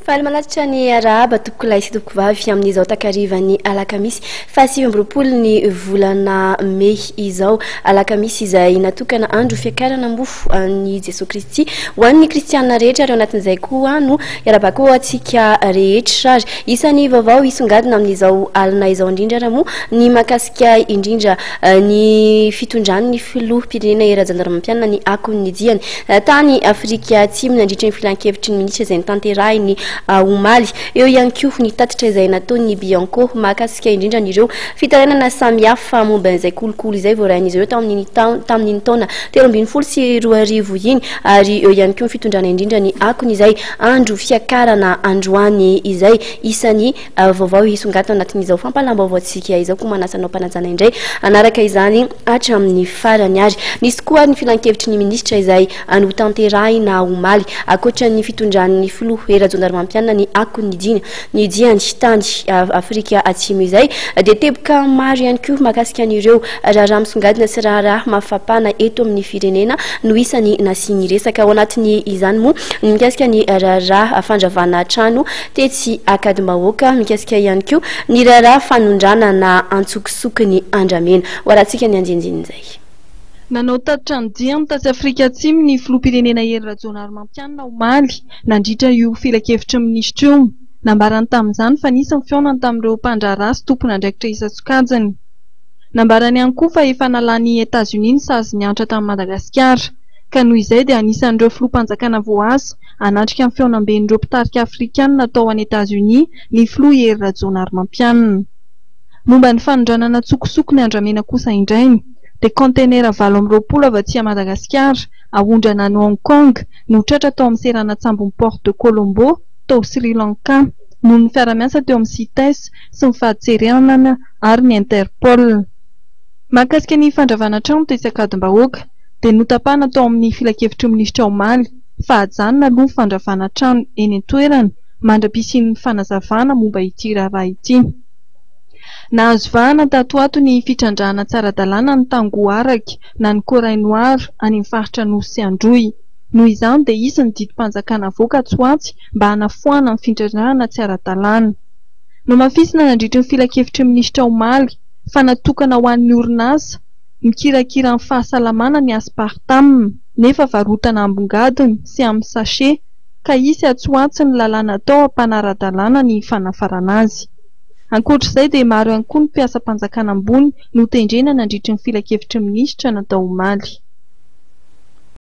Faly manatitra ny arahaba toboko lahy sy toboko vavy amin'izao takarivany alakamisy faha 7 ny volana Mey izao, alakamisy izay natokana andro fiakarana mofo ny Jesoa Kristy ho an'ny kristianina rehetra ary anatin'izay koa no iarabako antsika rehetra ary isan'ny vaovao isongadina amin'izao alina izao indrindra raha moa ny makasika indrindra ny fitondran'ny filoham-pirenena era-jandarimampianina ny akon'ny diany tany Afrika Atsimo nandritra ny filan-kevitry ny minisitra izay nitanterahiny omaly eo ihany koa ny tatitra izay nataon'ny Bianco makasika indrindra ireo fitarenana samihafa momba an'izay kolokolo izay voarahin'izy ireo tamin'ny taona 20 sy 20 iny ary eo ihany koa ny fitondrana indrindra ny akony izay andro fiakarana androany izay isan'ny vaovao isongatana anatin'izao fampalam-baovaontsika izao koa manasanao mpanajana indray anaraka izany hatramin'ny farany ary nisy koa ny filan-kevitry ny minisitra izay notanterahina omaly ankoatran'ny fitondran'ny filoha era-jandarimampianina ny akon'ny diany tany Afrika Atsimo izay dia teboka maro ihany koa makasika an'ireo raharaha misongadina sy raharaha mafapana eto amin'ny firenena no isan'ny nasiany resaka ao anatin'ny izany moa mikasika ny raharaha fandravana trano tetsy akadimahoaka mikasika ihany koa ny raharaha fanondrana na antsokisoky ny andramena ho arahantsika ny anjinjin'izay. Nanao tatitra ny dia mitasy Afrika Atsimo ny filoham-pirenena era-jandarimampianina omaly nandritra io filan-kevitry minisitra io nambarany tamin'izany fa nisy ny fionany tamin'ireo mpandraharaha sy tompon'andraikitra isan-tsokajiny. Nambarany ihany koa fa efa nalanin'ny Etazonia ny sazy nianatra tamin'i Madagasikara ka noho izay dia anisan'ireo filoham-panjakana voazy hanatrika amin'ny fionam-ben'ireo mpitarika afrikanina natao any Etazonia ny filoha era-jandarimampianina. Momba ny fanondranana tsokosoko ny andramena kosa indrainy dia kontenera 20 avy aty Madagasikara ahondrana any Hong Kong no tratra tao amin'ny serana tsambony Port de Colombo tao Sri Lanka noho ny fiara-miasa teo amin'ny CITES sy ny fahadiserenana ary ny Interpol. Mahakasika ny fandravana trano tetsy akadimbahoaka dia notapahana tao amin'ny filan-kevitry minisitra omaly fa hajanona aloha ny fandravana trano eny an-toerana mandra-pisian'ny fanazavana momba ity raharaha ity. Nahazo vahana tatoato ny fitrandrahana tsara-dalàna ny Tangoaraka na ny Corainoir any amin'ny faritra Nosy sy Androy. Noho izany dia izy ny didim-panjakana voka-tsoatsy mba hanafoana ny fitrandrahana tsy ara-dalàna. No mafisina nandritra ny filan-kevitry minisitra omaly fa natokana ho an'ny orinasa mikirakira ny fahasalamana ny aspartame nefa varotana ambongadiny sy amin'ny sachet ka isy atsoatsy ny lalàna atao hampanara-dalàna ny fanafarana azy. Ankoatr'izay dia maro ihany koa ny mpiasa mpanjakana ambony no tendrena nandritra ny filan-kevitry minisitra natao omaly.